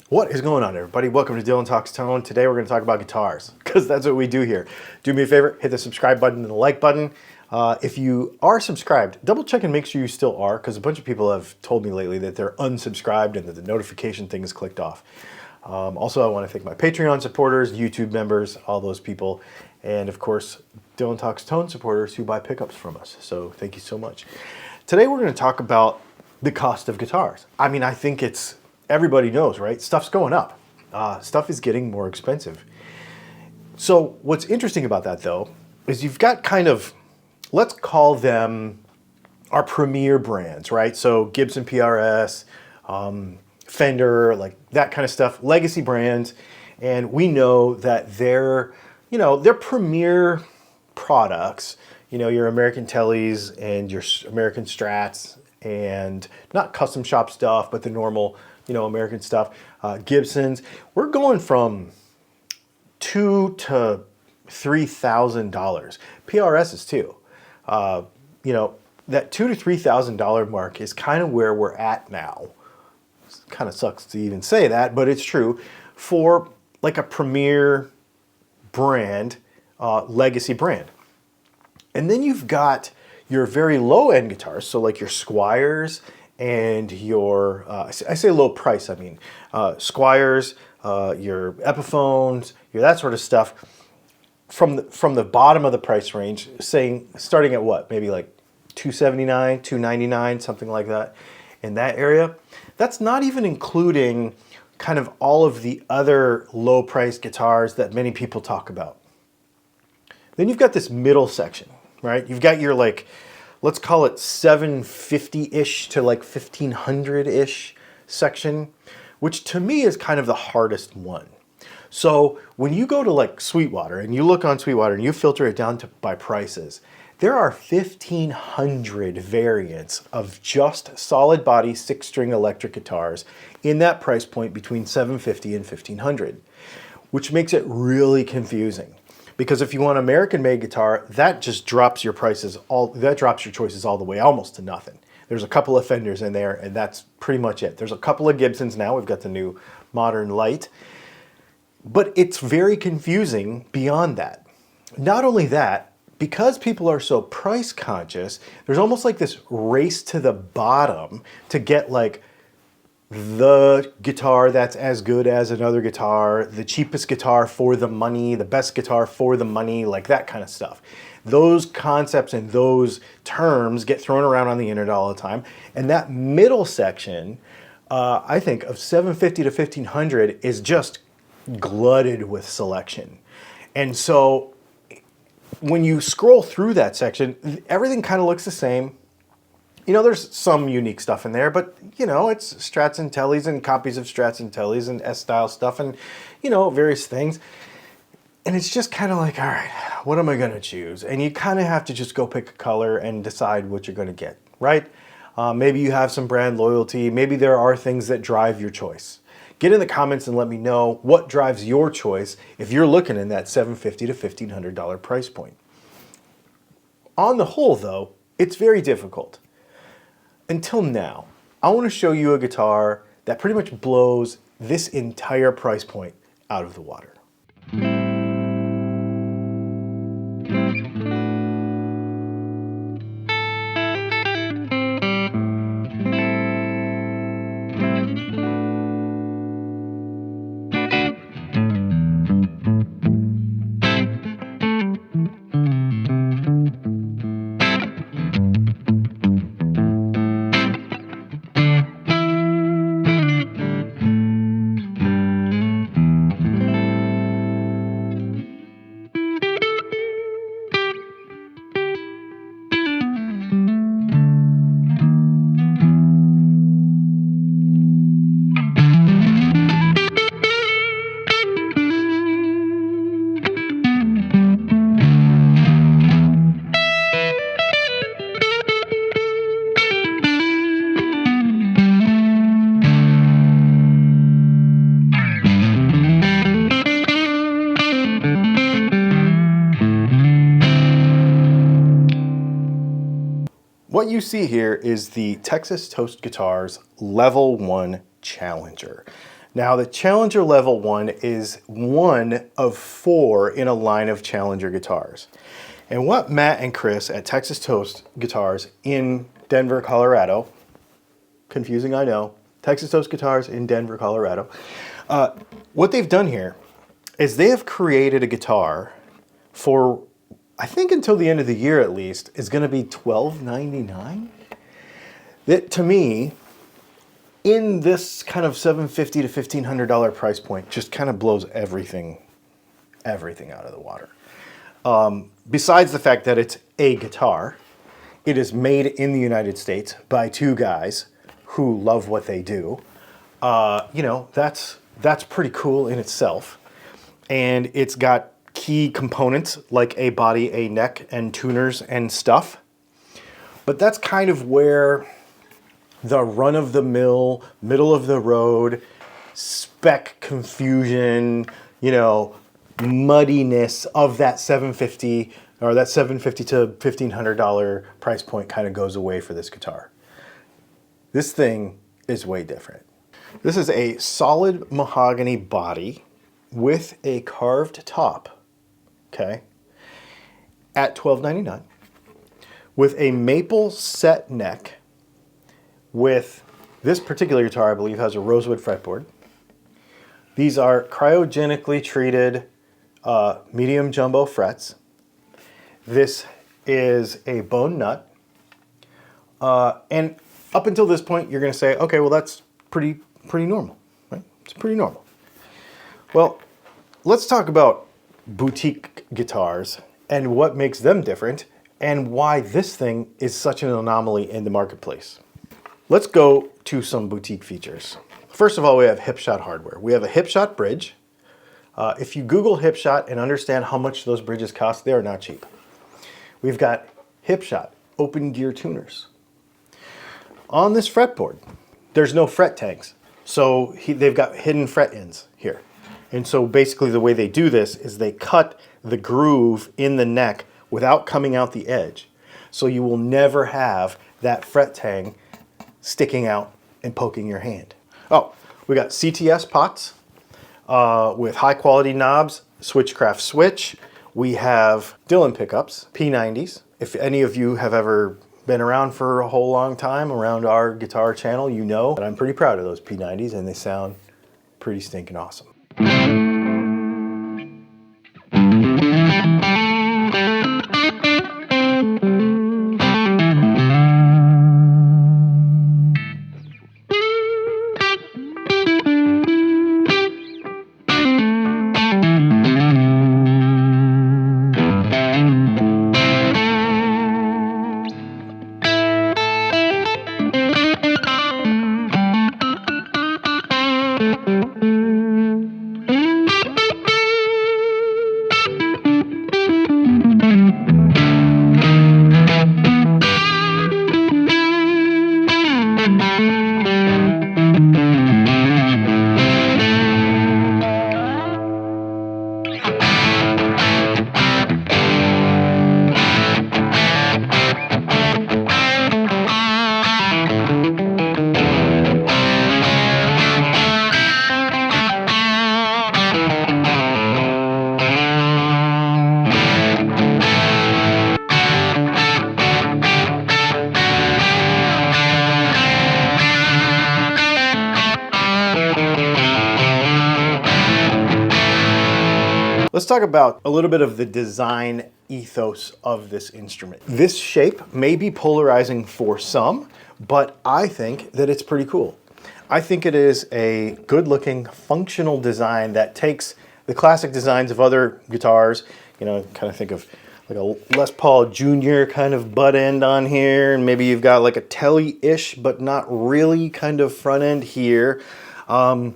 What is going on, everybody? Welcome to Dylan Talks Tone. Today we're going to talk about guitars because that's what we do here. Do me a favor, hit the subscribe button and the like button. If you are subscribed, double check and make sure you still are, because a bunch of people have told me lately that they're unsubscribed and that the notification thing is clicked off. Also, I want to thank my Patreon supporters, YouTube members, all those people, and of course, Dylan Talks Tone supporters who buy pickups from us. So thank you so much. Today we're going to talk about the cost of guitars. I mean, I think everybody knows, right? Stuff's going up. Stuff is getting more expensive. So what's interesting about that, though, is you've got kind of, let's call them our premier brands, right? So Gibson PRS, Fender, like that kind of stuff, legacy brands. And we know that they're premier products, your American Tellies and your American Strats, and not custom shop stuff, but the normal, American stuff. Gibsons, we're going from $2,000 to $3,000. PRSs too. That $2,000 to $3,000 mark is kind of where we're at now. It kind of sucks to even say that, but it's true for like a premier brand, legacy brand. And then you've got your very low end guitars, so like your Squiers and your, I say low price, I mean Squiers, your Epiphones, your that sort of stuff, from the bottom of the price range, starting at what, maybe like $279, $299, something like that, in that area. That's not even including kind of all of the other low price guitars that many people talk about. Then you've got this middle section, right? You've got your, like, let's call it $750-ish to like $1,500-ish section, which to me is kind of the hardest one. So when you go to like Sweetwater and you look on Sweetwater and you filter it down by prices, there are 1,500 variants of just solid body 6-string electric guitars in that price point between $750 and $1,500, which makes it really confusing. Because if you want an American-made guitar, that just drops your choices all the way almost to nothing. There's a couple of Fenders in there, and that's pretty much it. There's a couple of Gibsons now. We've got the new Modern Light. But it's very confusing beyond that. Not only that, because people are so price conscious, there's almost like this race to the bottom to get like the guitar that's as good as another guitar, the cheapest guitar for the money, the best guitar for the money, like that kind of stuff. Those concepts and those terms get thrown around on the internet all the time. And that middle section, I think, of $750 to $1,500 is just glutted with selection. And so when you scroll through that section, everything kind of looks the same. There's some unique stuff in there, but, it's Strats and Tellies and copies of Strats and Tellies and S-style stuff and, various things. And it's just kind of like, all right, what am I going to choose? And you kind of have to just go pick a color and decide what you're going to get, right? Maybe you have some brand loyalty. Maybe there are things that drive your choice. Get in the comments and let me know what drives your choice if you're looking in that $750 to $1,500 price point. On the whole, though, it's very difficult. Until now, I want to show you a guitar that pretty much blows this entire price point out of the water. What you see here is the Texas Toast Guitars Level 1 Challenger. Now the Challenger Level 1 is one of 4 in a line of Challenger guitars. And what Matt and Chris at Texas Toast Guitars in Denver, Colorado, confusing I know, Texas Toast Guitars in Denver, Colorado, what they've done here is they have created a guitar for, I think until the end of the year at least, is going to be $12.99. That to me, in this kind of $750 to $1,500 price point, just kind of blows everything out of the water. Besides the fact that it's a guitar, it is made in the United States by 2 guys who love what they do. You know, that's pretty cool in itself. And it's got key components like a body, a neck, and tuners and stuff. But that's kind of where the run-of-the-mill, middle-of-the-road, spec confusion, you know, muddiness of that $750 or that $750 to $1,500 price point kind of goes away for this guitar. This thing is way different. This is a solid mahogany body with a carved top, okay, at $12.99, with a maple set neck. With this particular guitar, I believe, has a rosewood fretboard. These are cryogenically treated medium jumbo frets. This is a bone nut. And up until this point, you're going to say, okay, well, that's pretty normal, right? It's pretty normal. Well, let's talk about boutique guitars and what makes them different and why this thing is such an anomaly in the marketplace. Let's go to some boutique features. First of all, we have Hipshot hardware. We have a Hipshot bridge. If you Google Hipshot and understand how much those bridges cost, they are not cheap. We've got Hipshot open gear tuners. On this fretboard, there's no fret tanks. So they've got hidden fret ends here. And so basically the way they do this is they cut the groove in the neck without coming out the edge. So you will never have that fret tang sticking out and poking your hand. Oh, we got CTS pots with high quality knobs, Switchcraft switch. We have Dylan pickups, P90s. If any of you have ever been around for a whole long time around our guitar channel, you know that I'm pretty proud of those P90s and they sound pretty stinking awesome. Let's talk about a little bit of the design ethos of this instrument. This shape may be polarizing for some, but I think that it's pretty cool. I think it is a good-looking, functional design that takes the classic designs of other guitars, you know, kind of think of like a Les Paul Jr. kind of butt end on here, and maybe you've got like a Telly-ish, but not really kind of front end here. And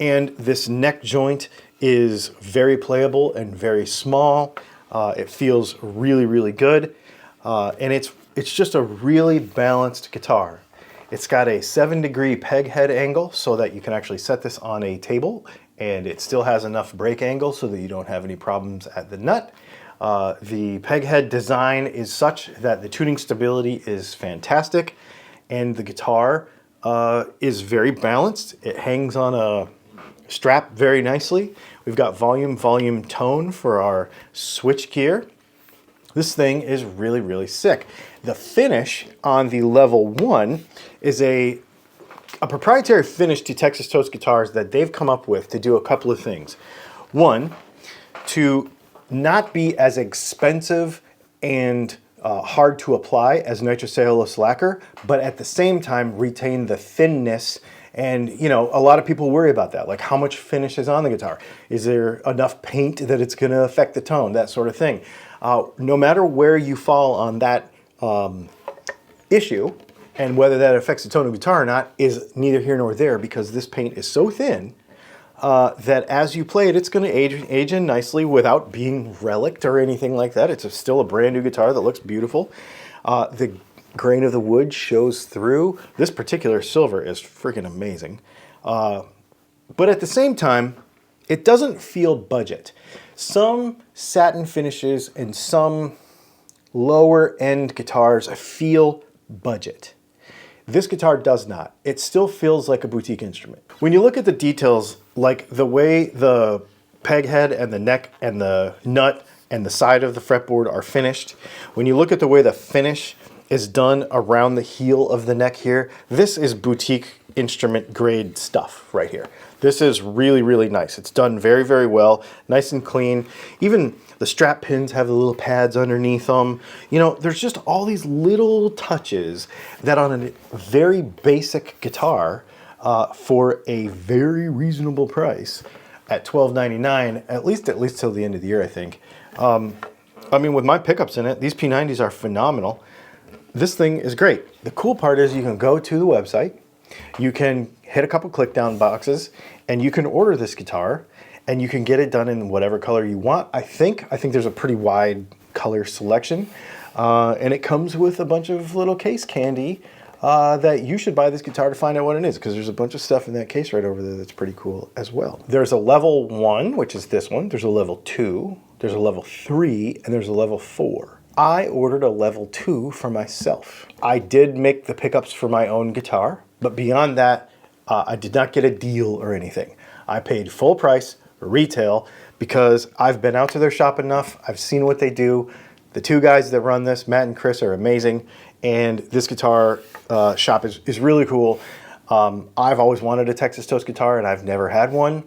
this neck joint is very playable and very small. It feels really, really good. And it's just a really balanced guitar. It's got a 7-degree peg head angle so that you can actually set this on a table, and it still has enough break angle so that you don't have any problems at the nut. The peg head design is such that the tuning stability is fantastic, and the guitar is very balanced. It hangs on strap very nicely. We've got volume, tone for our switch gear. This thing is really, really sick. The finish on the level 1 is a proprietary finish to Texas Toast guitars that they've come up with to do a couple of things. One, to not be as expensive and hard to apply as nitrocellulose lacquer, but at the same time retain the thinness. And you know, a lot of people worry about that, like how much finish is on the guitar? Is there enough paint that it's going to affect the tone? That sort of thing. No matter where you fall on that issue, and whether that affects the tone of the guitar or not is neither here nor there, because this paint is so thin that as you play it, it's going to age in nicely without being relicked or anything like that. It's still a brand new guitar that looks beautiful. The grain of the wood shows through. This particular silver is freaking amazing. But at the same time, it doesn't feel budget. Some satin finishes and some lower end guitars feel budget. This guitar does not. It still feels like a boutique instrument. When you look at the details, like the way the peg head and the neck and the nut and the side of the fretboard are finished, when you look at the way the finish is done around the heel of the neck here, this is boutique instrument grade stuff right here. This is really, really nice. It's done very, very well, nice and clean. Even the strap pins have the little pads underneath them. You know, there's just all these little touches that on a very basic guitar for a very reasonable price at $12.99, at least till the end of the year, I think. I mean, with my pickups in it, these P90s are phenomenal. This thing is great. The cool part is you can go to the website, you can hit a couple click down boxes, and you can order this guitar, and you can get it done in whatever color you want. I think there's a pretty wide color selection, and it comes with a bunch of little case candy that you should buy this guitar to find out what it is, because there's a bunch of stuff in that case right over there that's pretty cool as well. There's a level 1, which is this one. There's a level 2, there's a level 3, and there's a level 4. I ordered a level 2 for myself. I did make the pickups for my own guitar, but beyond that, I did not get a deal or anything. I paid full price, retail, because I've been out to their shop enough. I've seen what they do. The two guys that run this, Matt and Chris, are amazing, and this guitar shop is really cool. I've always wanted a Texas Toast guitar, and I've never had one.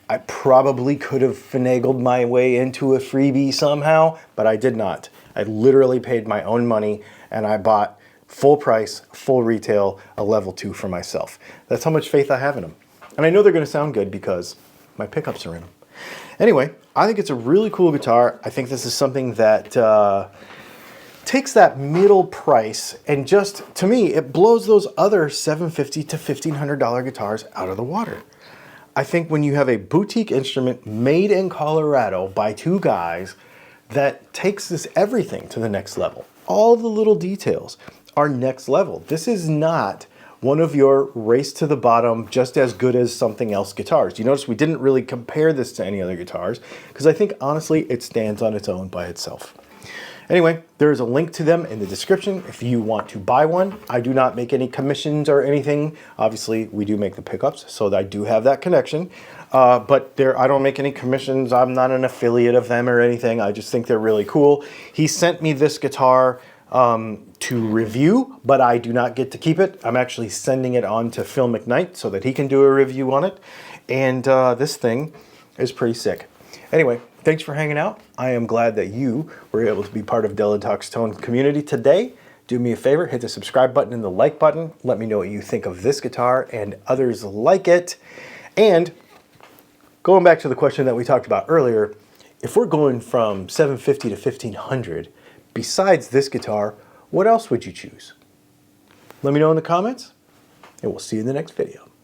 I probably could have finagled my way into a freebie somehow, but I did not. I literally paid my own money, and I bought full price, full retail, a level 2 for myself. That's how much faith I have in them. And I know they're going to sound good because my pickups are in them. Anyway, I think it's a really cool guitar. I think this is something that takes that middle price and just, to me, it blows those other $750 to $1,500 guitars out of the water. I think when you have a boutique instrument made in Colorado by two guys that takes this everything to the next level, all the little details are next level. This is not one of your race to the bottom, just as good as something else guitars. You notice we didn't really compare this to any other guitars because I think honestly it stands on its own by itself. Anyway, there is a link to them in the description if you want to buy one. I do not make any commissions or anything. Obviously, we do make the pickups, so I do have that connection. But I don't make any commissions. I'm not an affiliate of them or anything. I just think they're really cool. He sent me this guitar to review, but I do not get to keep it. I'm actually sending it on to Phil McKnight so that he can do a review on it. And this thing is pretty sick. Anyway, thanks for hanging out. I am glad that you were able to be part of Dylan Talks Tone community today. Do me a favor, hit the subscribe button and the like button. Let me know what you think of this guitar and others like it. And going back to the question that we talked about earlier, if we're going from $750 to $1,500, besides this guitar, what else would you choose? Let me know in the comments, and we'll see you in the next video.